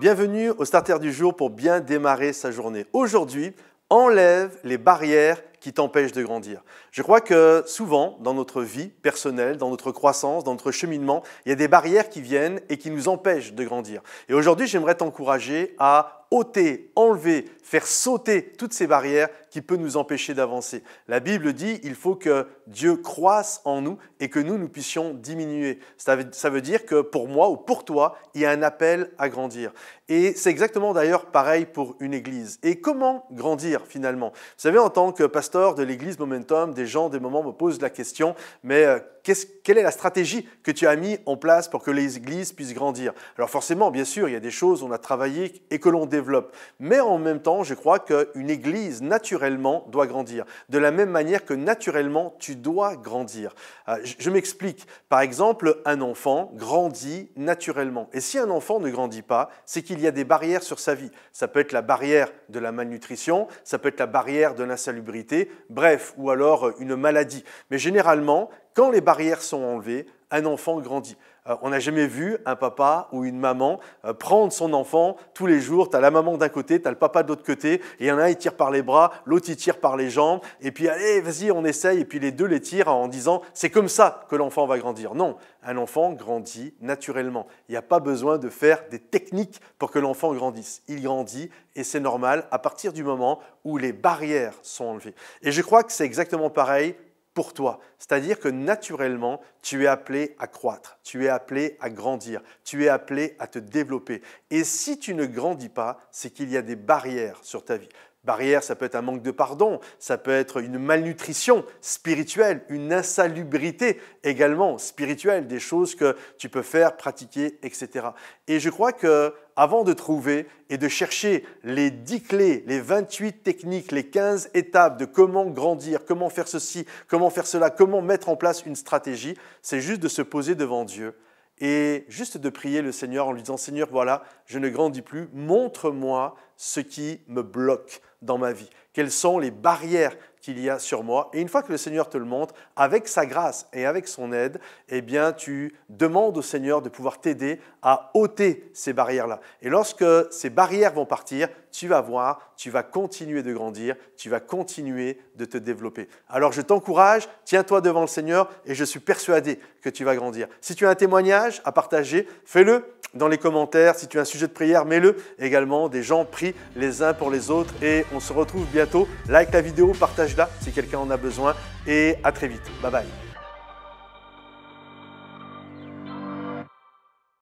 bienvenue au Starter du jour pour bien démarrer sa journée. Aujourd'hui, enlève les barrières qui t'empêchent de grandir. Je crois que souvent, dans notre vie personnelle, dans notre croissance, dans notre cheminement, il y a des barrières qui viennent et qui nous empêchent de grandir. Et aujourd'hui, j'aimerais t'encourager à ôter, enlever, faire sauter toutes ces barrières qui peuvent nous empêcher d'avancer. La Bible dit qu'il faut que Dieu croisse en nous et que nous puissions diminuer. Ça veut dire que pour moi ou pour toi, il y a un appel à grandir. Et c'est exactement d'ailleurs pareil pour une église. Et comment grandir finalement? Vous savez, en tant que pasteur de l'église Momentum, des gens, des moments me posent la question, mais quelle est la stratégie que tu as mis en place pour que les églises puissent grandir? Alors forcément, bien sûr, il y a des choses qu'on a travaillé et que l'on développe. Mais en même temps, je crois qu'une église, naturellement, doit grandir. De la même manière que naturellement, tu dois grandir. Je m'explique. Par exemple, un enfant grandit naturellement. Et si un enfant ne grandit pas, c'est qu'il y a des barrières sur sa vie. Ça peut être la barrière de la malnutrition, ça peut être la barrière de l'insalubrité, bref, ou alors une maladie. Mais généralement, quand les barrières sont enlevées, un enfant grandit. On n'a jamais vu un papa ou une maman prendre son enfant tous les jours. Tu as la maman d'un côté, tu as le papa de l'autre côté, et il y en a un, il tire par les bras, l'autre, il tire par les jambes, et puis allez, vas-y, on essaye, et puis les deux les tirent en disant « c'est comme ça que l'enfant va grandir ». Non, un enfant grandit naturellement. Il n'y a pas besoin de faire des techniques pour que l'enfant grandisse. Il grandit, et c'est normal à partir du moment où les barrières sont enlevées. Et je crois que c'est exactement pareil pour toi. C'est-à-dire que naturellement, tu es appelé à croître, tu es appelé à grandir, tu es appelé à te développer. Et si tu ne grandis pas, c'est qu'il y a des barrières sur ta vie. Barrière, ça peut être un manque de pardon, ça peut être une malnutrition spirituelle, une insalubrité également spirituelle, des choses que tu peux faire, pratiquer, etc. Et je crois qu'avant de trouver et de chercher les 10 clés, les 28 techniques, les 15 étapes de comment grandir, comment faire ceci, comment faire cela, comment mettre en place une stratégie, c'est juste de se poser devant Dieu et juste de prier le Seigneur en lui disant « Seigneur, voilà, je ne grandis plus, montre-moi ce qui me bloque dans ma vie. Quelles sont les barrières qu'il y a sur moi ?» Et une fois que le Seigneur te le montre, avec sa grâce et avec son aide, eh bien, tu demandes au Seigneur de pouvoir t'aider à ôter ces barrières-là. Et lorsque ces barrières vont partir, tu vas voir, tu vas continuer de grandir, tu vas continuer de te développer. Alors je t'encourage, tiens-toi devant le Seigneur et je suis persuadé que tu vas grandir. Si tu as un témoignage à partager, fais-le dans les commentaires. Si tu as un sujet de prière, mets-le également. Des gens prient les uns pour les autres et on se retrouve bientôt. Like la vidéo, partage-la si quelqu'un en a besoin et à très vite. Bye bye.